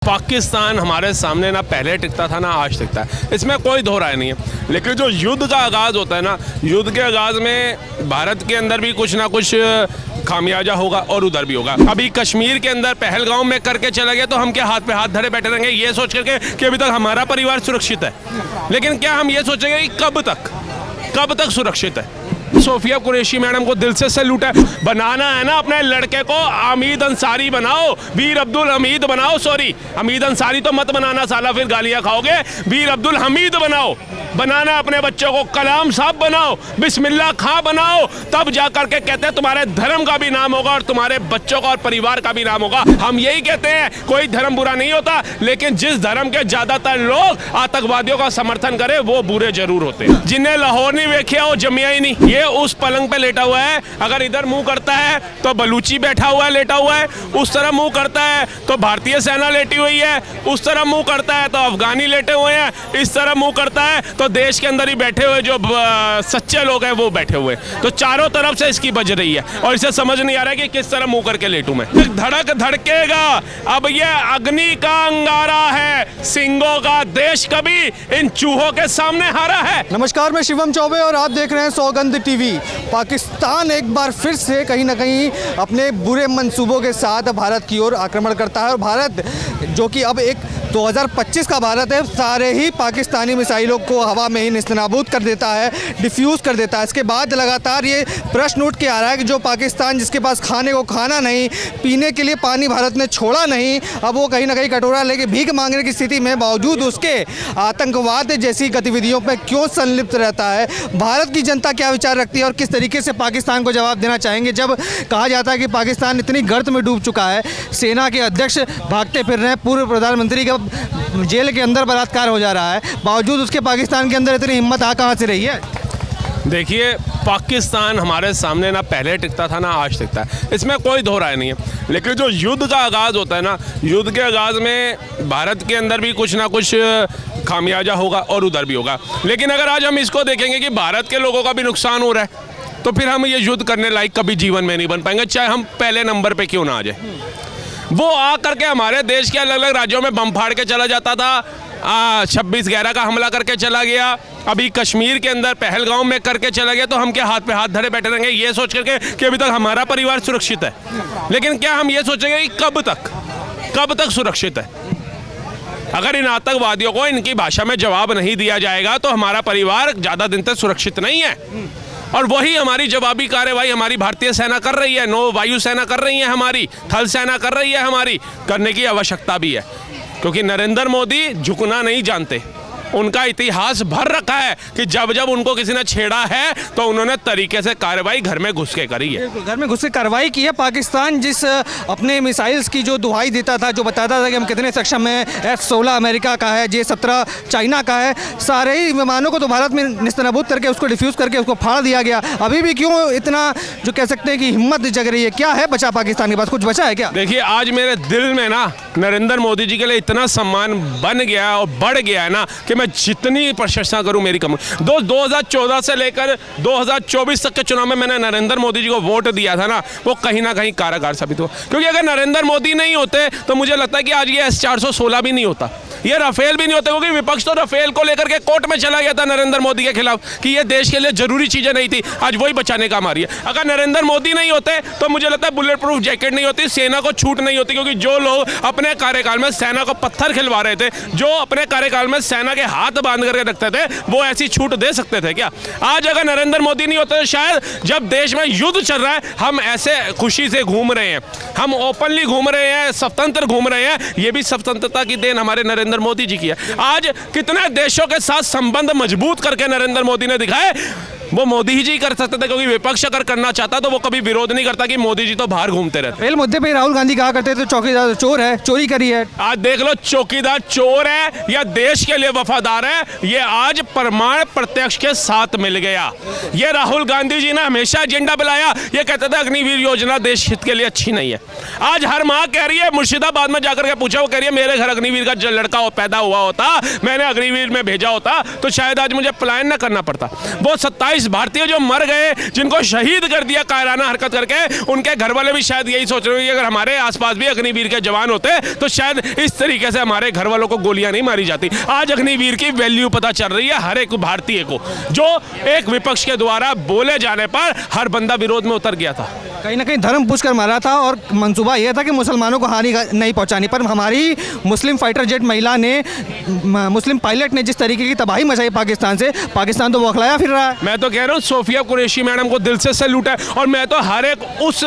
पाकिस्तान हमारे सामने ना पहले टिकता था ना आज टिकता है, इसमें कोई दो राय नहीं है। लेकिन जो युद्ध का आगाज़ होता है ना, युद्ध के आगाज़ में भारत के अंदर भी कुछ ना कुछ खामियाजा होगा और उधर भी होगा। अभी कश्मीर के अंदर पहलगाम में करके चला गया तो हम क्या हाथ पे हाथ धरे बैठे रहेंगे ये सोच करके कि अभी तक हमारा परिवार सुरक्षित है? लेकिन क्या हम ये सोचेंगे कि कब तक सुरक्षित है? सोफिया कुरैशी मैडम को दिल से सैल्यूट है। बनाना है ना अपने लड़के को हमीद अंसारी बनाओ, वीर अब्दुल हमीद बनाओ। सॉरी, हमीद अंसारी तो मत बनाना साला, फिर गालियां खाओगे। वीर अब्दुल हमीद बनाओ। बनाना अपने बच्चों को कलाम साहब बनाओ, बिस्मिल्लाह खां बनाओ, तब जा करके कहते हैं तुम्हारे धर्म का भी नाम होगा और तुम्हारे बच्चों का और परिवार का भी नाम होगा। हम यही कहते हैं, कोई धर्म बुरा नहीं होता, लेकिन जिस धर्म के ज्यादातर लोग आतंकवादियों का समर्थन करे वो बुरे जरूर होते हैं। जिन्हें लाहौर नहीं वेखिया वो जमिया ही नहीं। ये उस पलंग पे लेटा हुआ है, अगर इधर मुंह करता है तो बलूची बैठा हुआ है लेटा हुआ है, उस तरह मुंह करता है तो भारतीय सेना लेटी हुई है, उस तरह मुंह करता है तो अफगानी लेटे हुए हैं, इस तरह मुंह करता है तो देश के अंदर ही बैठे हुए जो सच्चे लोग हैं वो बैठे हुए। तो चारों तरफ से इसकी बज रही है और इसे समझ नहीं आ रहा है कि किस तरह मुंह करके लेटूं मैं। धड़क धड़केगा, अब ये अग्नि का अंगारा है, सिंगों का देश कभी इन चूहों के सामने हारा है। नमस्कार, मैं शिवम चौबे और आप देख रहे हैं सौगंध टीवी। पाकिस्तान एक बार फिर से कहीं ना कहीं अपने बुरे मंसूबों के साथ भारत की ओर आक्रमण करता है और भारत जो कि अब एक 2025 का भारत है, सारे ही पाकिस्तानी मिसाइलों को हवा में ही निस्तनाबूद कर देता है, डिफ्यूज़ कर देता है। इसके बाद लगातार ये प्रश्न उठ के आ रहा है कि जो पाकिस्तान जिसके पास खाने को खाना नहीं, पीने के लिए पानी भारत ने छोड़ा नहीं, अब वो कहीं ना कहीं कटोरा लेके भीख मांगने की स्थिति में बावजूद उसके आतंकवाद जैसी गतिविधियों पर क्यों संलिप्त रहता है। भारत की जनता क्या विचार रखती है और किस तरीके से पाकिस्तान को जवाब देना चाहेंगे जब कहा जाता है कि पाकिस्तान इतनी गर्त में डूब चुका है, सेना के अध्यक्ष भागते फिर रहे हैं, पूर्व प्रधानमंत्री का जेल के अंदर बलात्कार हो जा रहा है, बावजूद उसके पाकिस्तान के अंदर इतनी हिम्मत आ कहाँ से रही है? देखिए, पाकिस्तान हमारे सामने ना पहले टिकता था ना आज टिकता है, इसमें कोई दो राय नहीं है। लेकिन जो युद्ध का आगाज़ होता है ना, युद्ध के आगाज़ में भारत के अंदर भी कुछ ना कुछ खामियाजा होगा और उधर भी होगा। लेकिन अगर आज हम इसको देखेंगे कि भारत के लोगों का भी नुकसान हो रहा है तो फिर हम ये युद्ध करने लायक कभी जीवन में नहीं बन पाएंगे, चाहे हम पहले नंबर पे क्यों ना आ जाए। वो आ करके हमारे देश के अलग अलग राज्यों में बम फाड़ के चला जाता था, 26/11 का हमला करके चला गया, अभी कश्मीर के अंदर पहलगाम में करके चला गया तो हम क्या हाथ पे हाथ धरे बैठे रहेंगे ये सोच करके कि अभी तक हमारा परिवार सुरक्षित है? लेकिन क्या हम ये सोचेंगे कि कब तक सुरक्षित है? अगर इन आतंकवादियों को इनकी भाषा में जवाब नहीं दिया जाएगा तो हमारा परिवार ज़्यादा दिन तक सुरक्षित नहीं है। और वही हमारी जवाबी कार्रवाई हमारी भारतीय सेना कर रही है, नौ वायु सेना कर रही है, हमारी थल सेना कर रही है, हमारी करने की आवश्यकता भी है, क्योंकि नरेंद्र मोदी झुकना नहीं जानते। उनका इतिहास भर रखा है कि जब जब उनको किसी ने छेड़ा है तो उन्होंने तरीके से कार्रवाई घर में घुस के करी है। घर में घुस के कार्रवाई की है। पाकिस्तान जिस अपने मिसाइल्स की जो दुहाई देता था, जो बताता था कि हम कितने सक्षम हैं, F-16 अमेरिका का है, J-17 चाइना का है, सारे ही विमानों को तो भारत में निस्तनाबूद करके उसको डिफ्यूज़ करके उसको फाड़ दिया गया। अभी भी क्यों इतना जो कह सकते हैं कि हिम्मत जग रही है? क्या है बचा पाकिस्तान के पास? कुछ बचा है क्या? देखिए, आज मेरे दिल में ना नरेंद्र मोदी जी के लिए इतना सम्मान बन गया और बढ़ गया है ना कि मैं जितनी प्रशंसा करूं मेरी कम। 2014 से लेकर 2024 तक के चुनाव में मैंने नरेंद्र मोदी जी को वोट दिया था ना, वो कहीं ना कहीं कारगर साबित हुआ। क्योंकि अगर नरेंद्र मोदी नहीं होते तो मुझे लगता है कि आज ये S-416 भी नहीं होता, ये राफेल भी नहीं होता, क्योंकि विपक्ष तो राफेल को लेकर के कोर्ट में चला गया था नरेंद्र मोदी के खिलाफ कि ये देश के लिए जरूरी चीजें नहीं थी, आज वही बचाने का हमारी है। अगर नरेंद्र मोदी नहीं होते तो मुझे लगता है बुलेट प्रूफ जैकेट नहीं होती, सेना को छूट नहीं होती, क्योंकि जो लोग अपने कार्यकाल में सेना को पत्थर खिलवा रहे थे, जो अपने कार्यकाल में सेना के हाथ बांध करके रखते थे, वो ऐसी छूट दे सकते थे क्या? आज अगर नरेंद्र मोदी नहीं होते तो शायद जब देश में युद्ध चल रहा है हम ऐसे खुशी से घूम रहे हैं, हम ओपनली घूम रहे हैं, स्वतंत्र घूम रहे हैं, ये भी स्वतंत्रता की देन हमारे नरेंद्र मोदी जी की है। आज कितने देशों के साथ संबंध मजबूत करके नरेंद्र मोदी ने दिखाए, वो मोदी ही जी कर सकते थे, क्योंकि विपक्ष अगर करना चाहता तो वो कभी विरोध नहीं करता कि मोदी जी तो बाहर घूमते रहते। रेल मुद्दे पे राहुल गांधी कहा करते थे चौकीदार चोर है, चोरी करी है। आज देख लो, चौकीदार चोर है या देश के लिए वफादार है, ये आज प्रमाण प्रत्यक्ष के साथ मिल गया। ये राहुल गांधी जी ने हमेशा एजेंडा बुलाया, ये कहते थे अग्निवीर योजना देश हित के लिए अच्छी नहीं है। आज हर माँ कह रही है, मुर्शिदाबाद में जाकर के पूछा, वो कह रही है मेरे घर अग्निवीर का जो लड़का पैदा हुआ होता, मैंने अग्निवीर में भेजा होता तो शायद आज मुझे पलायन न करना पड़ता। वो 27 देश भारतीय जो मर गए, जिनको शहीद कर दिया कायराना हरकत करके, उनके घर वाले भी शायद यही सोच रहे हो कि अगर हमारे आसपास भी अग्निवीर के जवान होते तो शायद इस तरीके से हमारे घर वालों को गोलियां नहीं मारी जाती। आज अग्निवीर की वैल्यू पता चल रही है हर एक भारतीय को, जो एक विपक्ष के द्वारा बोले जाने पर हर बंदा विरोध में उतर गया था। कहीं ना कहीं धर्म पूछ कर मारा था और मंसूबा यह था कि मुसलमानों को हानि नहीं पहुंचानी, पर हमारी मुस्लिम फाइटर जेट महिला ने, मुस्लिम पायलट ने जिस तरीके की तबाही मचाई पाकिस्तान से, पाकिस्तान तो बौखलाया फिर रहा है। मैं तो कह रहा हूँ सोफिया कुरैशी मैडम को दिल से सैल्यूट है, और मैं तो हर एक उस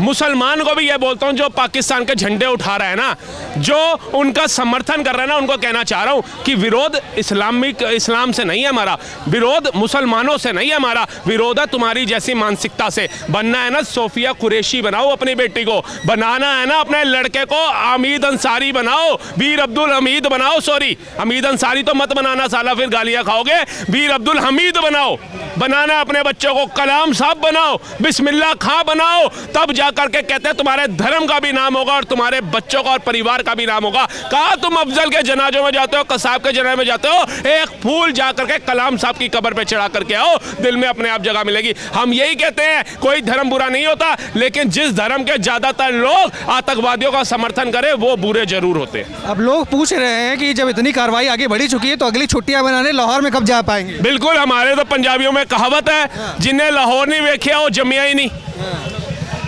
मुसलमान को भी ये बोलता हूँ जो पाकिस्तान के झंडे उठा रहा है ना, जो उनका समर्थन कर रहा है ना, उनको कहना चाह रहा हूँ कि विरोध इस्लाम से नहीं है हमारा, विरोध मुसलमानों से नहीं है हमारा, विरोध है तुम्हारी जैसी मानसिकता से। बनना है ना सोफिया कुरैशी बनाओ अपनी बेटी को, बनाना है ना अपने लड़के को हमीद अंसारी बनाओ, वीर अब्दुल हमीद बनाओ, सॉरी हमीद अंसारी तो मत बनाना साला, फिर गालियाँ खाओगे, वीर अब्दुल हमीद बनाओ। बनाना अपने बच्चों को कलाम साहब बनाओ, बिस्मिल्लाह खां बनाओ, तब जा करके कहते हैं तुम्हारे धर्म का भी नाम होगा और तुम्हारे बच्चों का और परिवार का भी नाम होगा। कहा तुम अफजल के जनाजों में जाते हो, कसाब के जनाजे में जाते हो, एक फूल जा करके कलाम साहब की कब्र पे चढ़ा करके आओ, दिल में अपने आप जगह मिलेगी। हम यही कहते हैं कोई धर्म बुरा नहीं होता, लेकिन जिस धर्म के ज्यादातर लोग आतंकवादियों का समर्थन करें वो बुरे जरूर होते हैं। अब लोग पूछ रहे हैं कि जब इतनी कार्रवाई आगे बढ़ी चुकी है तो अगली छुट्टियां बनाने लाहौर में कब जा पाएंगे? बिल्कुल, हमारे तो पंजाबियों में कहावत है, जिन्हें लाहौर नहीं वेखिया वो जमिया ही नहीं।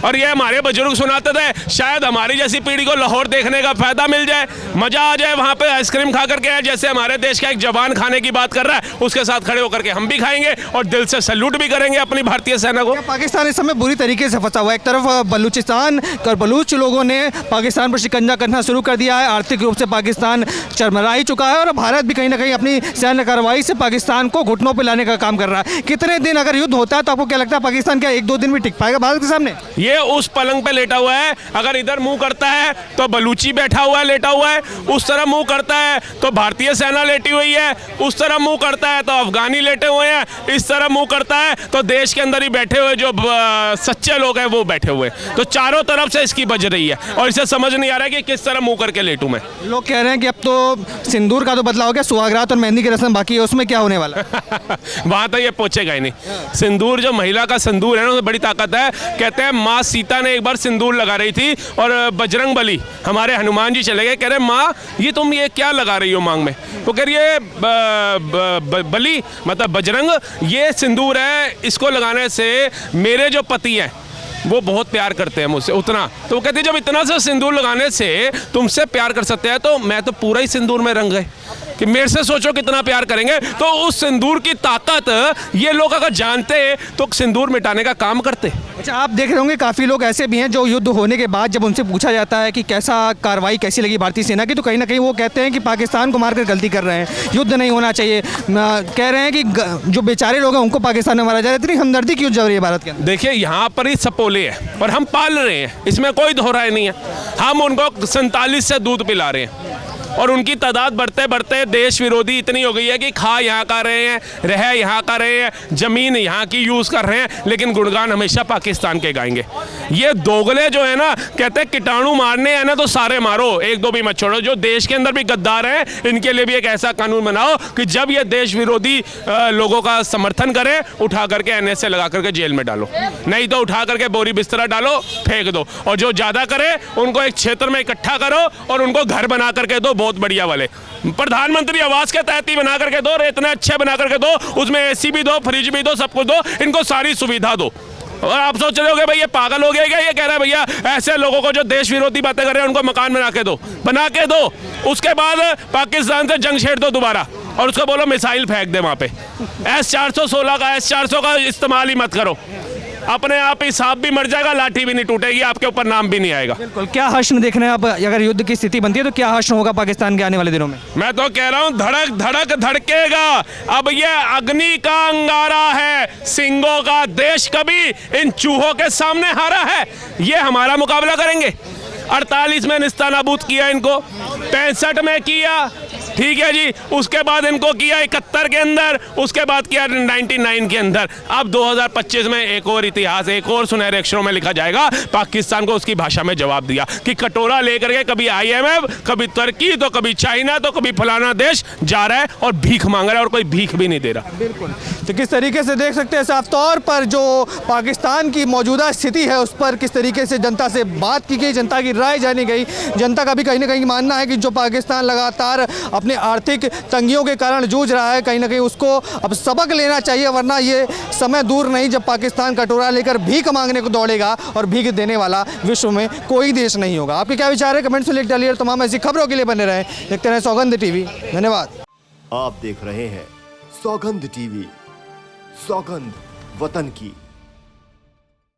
और ये हमारे बुजुर्ग सुनाते थे, शायद हमारी जैसी पीढ़ी को लाहौर देखने का फायदा मिल जाए, मजा आ जाए, वहाँ पे आइसक्रीम खा करके आए, जैसे हमारे देश का एक जवान खाने की बात कर रहा है, उसके साथ खड़े होकर के हम भी खाएंगे और दिल से सैल्यूट भी करेंगे अपनी भारतीय सेना को। पाकिस्तान इस समय बुरी तरीके से फंसा हुआ है। एक तरफ बलूचिस्तान और बलूच लोगों ने पाकिस्तान पर शिकंजा करना शुरू कर दिया है, आर्थिक रूप से पाकिस्तान चरमरा ही चुका है, और भारत भी कहीं ना कहीं अपनी सैन्य कार्रवाई से पाकिस्तान को घुटनों पर लाने का काम कर रहा है। कितने दिन अगर युद्ध होता है तो आपको क्या लगता है पाकिस्तान क्या 1-2 दिन भी टिक पाएगा भारत के सामने? ये उस पलंग पे लेटा हुआ है, अगर इधर मुंह करता है तो बलूची बैठा हुआ है लेटा हुआ है, उस तरफ मुंह करता है तो भारतीय सेना लेटी हुई है, उस तरफ मुंह करता है तो अफगानी लेटे हुए हैं, इस तरफ मुंह करता है तो देश के अंदर ही बैठे हुए जो सच्चे लोग हैं वो बैठे हुए, तो चारों तरफ से इसकी बज रही है और इसे समझ नहीं आ रहा है कि किस तरह मुंह करके लेटूं मैं। लोग कह रहे हैं कि अब तो सिंदूर का तो बदला हो गया, सुहागरात और मेहंदी की रस्म बाकी है, उसमें क्या होने वाला है? वहां तो ये पहुंचेगा ही नहीं। सिंदूर जो महिला का सिंदूर है ना, उसमें बड़ी ताकत है। कहते हैं माँ सीता ने एक बार सिंदूर लगा रही थी और बजरंग बली हमारे हनुमान जी चले गए, कह रहे माँ ये तुम ये क्या लगा रही हो मांग में? तो कह रही है बली मतलब बजरंग, ये सिंदूर है, इसको लगाने से मेरे जो पति हैं वो बहुत प्यार करते हैं मुझसे उतना। तो वो कहती है जब इतना सा सिंदूर लगाने से तुमसे प्यार कर सकते हैं तो मैं तो पूरा ही सिंदूर में रंग गए कि मेरे से सोचो कितना प्यार करेंगे। तो उस सिंदूर की ताकत ये लोग अगर जानते तो सिंदूर मिटाने का काम करते। अच्छा, आप देख रहे होंगे काफ़ी लोग ऐसे भी हैं जो युद्ध होने के बाद जब उनसे पूछा जाता है कि कैसा कार्रवाई कैसी लगी भारतीय सेना की, तो कहीं ना कहीं वो कहते हैं कि पाकिस्तान को मारकर गलती कर रहे हैं, युद्ध नहीं होना चाहिए। कह रहे हैं कि जो बेचारे लोग हैं उनको पाकिस्तान में मारा जा रहा है, इतनी हमदर्दी क्यों जा रही है भारत के अंदर? देखिए यहाँ पर ही सपोले है और हम पाल रहे हैं, इसमें कोई दोहराई नहीं है। हम उनको 47 से दूध पिला रहे हैं और उनकी तादाद बढ़ते बढ़ते देश विरोधी इतनी हो गई है कि खा यहाँ का रहे हैं, रह यहाँ का रहे हैं, ज़मीन यहाँ की यूज़ कर रहे हैं, लेकिन गुणगान हमेशा पाकिस्तान के गाएंगे। ये दोगले जो है ना, कहते हैं कीटाणु मारने हैं ना तो सारे मारो, 1-2 भी मत छोड़ो। जो देश के अंदर भी गद्दार हैं इनके लिए भी एक ऐसा कानून बनाओ कि जब ये देश विरोधी लोगों का समर्थन करें, उठा करके NSA लगा करके जेल में डालो, नहीं तो उठा करके बोरी बिस्तरा डालो, फेंक दो, और जो ज़्यादा करे उनको एक क्षेत्र में इकट्ठा करो और उनको घर बना करके दो, बहुत बढ़िया वाले प्रधानमंत्री आवास के तहत ही बना करके दो, इतने अच्छे बना करके दो, उसमें AC भी दो, फ्रिज भी दो, सब कुछ दो, इनको सारी सुविधा दो। और आप सोच रहे होगे भाई ये पागल हो गया क्या? ये कह रहा है भैया ऐसे लोगों को जो देश विरोधी बातें कर रहे हैं उनको मकान बना के दो, उसके बाद पाकिस्तान से जंग छेड़ दो दोबारा और उसको बोलो मिसाइल फेंक दे वहाँ पे। S-416 का S-400 का इस्तेमाल ही मत करो, अपने आप ही सांप भी मर जाएगा, लाठी भी नहीं टूटेगी, आपके ऊपर नाम भी नहीं आएगा। बिल्कुल। क्या हश्र देख रहे हैं आप, अगर युद्ध की स्थिति बनती है तो क्या हश्र होगा पाकिस्तान के आने वाले दिनों में? मैं तो कह रहा हूँ धड़क धड़क धड़केगा। अब ये अग्नि का अंगारा है, सिंगों का देश कभी इन चूहों के सामने हारा है, ये हमारा मुकाबला करेंगे। 48 में निस्तानाबूद किया इनको, 65 में किया, ठीक है जी, उसके बाद इनको किया 71 के अंदर, उसके बाद किया 99 के अंदर। अब 2025 में एक और इतिहास, एक और सुनहरे अक्षरों में लिखा जाएगा। पाकिस्तान को उसकी भाषा में जवाब दिया कि कटोरा लेकर के कभी IMF, कभी तुर्की, तो कभी चाइना, तो कभी फलाना देश जा रहा है और भीख मांग रहा है और कोई भीख भी नहीं दे रहा। बिल्कुल। तो किस तरीके से देख सकते हैं साफ तौर पर जो पाकिस्तान की मौजूदा स्थिति है उस पर किस तरीके से जनता से बात की गई, जनता की राय जानी गई। जनता का भी कहीं ना कहीं मानना है कि जो पाकिस्तान लगातार अपने आर्थिक तंगियों के कारण जूझ रहा है, कहीं ना कहीं उसको अब सबक लेना चाहिए, वरना ये समय दूर नहीं जब पाकिस्तान कटोरा लेकर भीख मांगने को दौड़ेगा और भीख देने वाला विश्व में कोई देश नहीं होगा। आपके क्या विचार है कमेंट्स में लिख डालिए। तमाम ऐसी खबरों के लिए बने रहें, देखते रहें सौगंध टीवी। धन्यवाद। आप देख रहे हैं सौगंध टीवी, सौगंध वतन की।